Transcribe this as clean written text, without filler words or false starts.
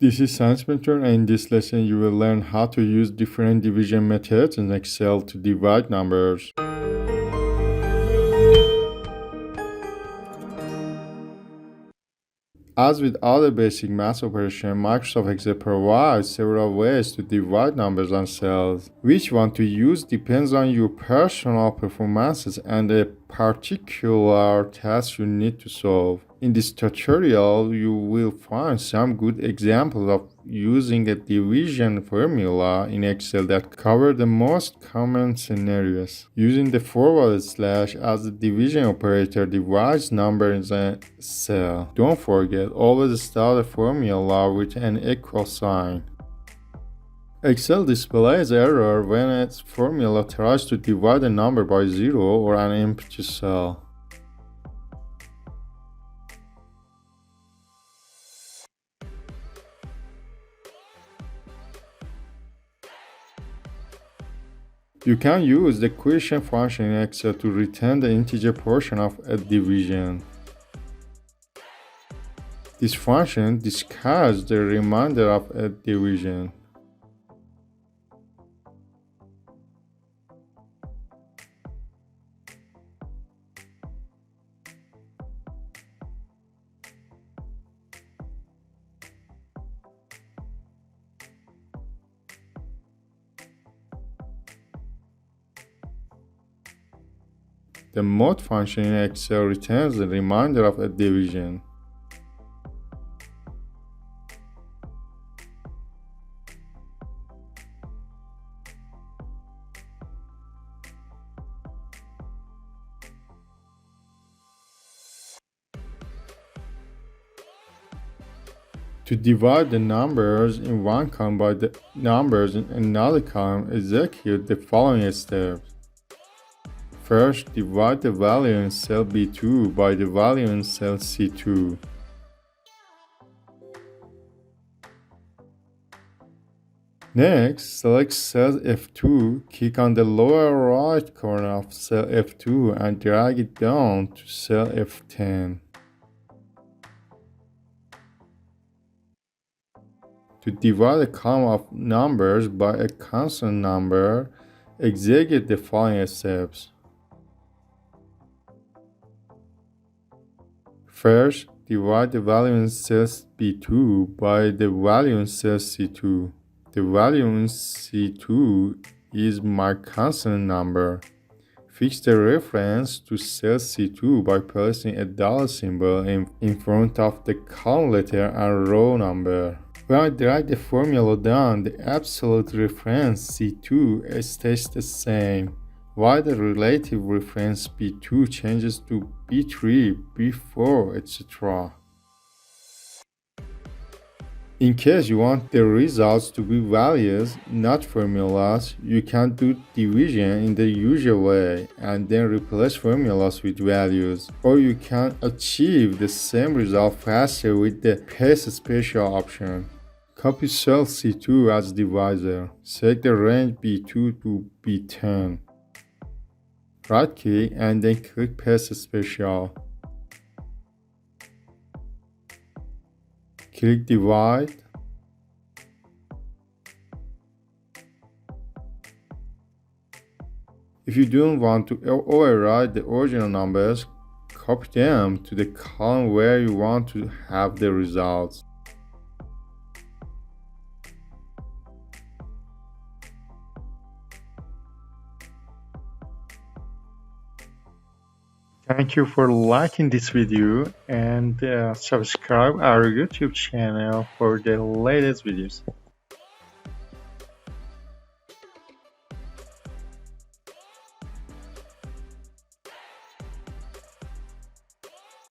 This is Science Mentor, and in this lesson you will learn how to use different division methods in Excel to divide numbers. As with other basic math operations, Microsoft Excel provides several ways to divide numbers and cells. Which one to use depends on your personal performances and a particular task you need to solve. In this tutorial, you will find some good examples of using a division formula in Excel that cover the most common scenarios. Using the forward slash as the division operator divides numbers in a cell. Don't forget, always start a formula with an equal sign. Excel displays error when its formula tries to divide a number by 0 or an empty cell. You can use the quotient function in Excel to return the integer portion of a division. This function discards the remainder of a division. The mod function in Excel returns the remainder of a division. To divide the numbers in one column by the numbers in another column, execute the following steps. First, divide the value in cell B2 by the value in cell C2. Next, select cell F2, click on the lower right corner of cell F2 and drag it down to cell F10. To divide a column of numbers by a constant number, execute the following steps. First, divide the value in cell B2 by the value in cell C2. The value in C2 is my constant number. Fix the reference to cell C2 by placing a dollar symbol in front of the column letter and row number. When I drag the formula down, the absolute reference C2 stays the same, while the relative reference B2 changes to B3, B4, etc. In case you want the results to be values, not formulas, you can do division in the usual way and then replace formulas with values. Or you can achieve the same result faster with the paste special option. Copy cell C2 as divisor. Select the range B2 to B10. Right click and then click paste special. Click divide. If you don't want to override the original numbers, copy them to the column where you want to have the results. Thank you for liking this video and subscribe our YouTube channel for the latest videos.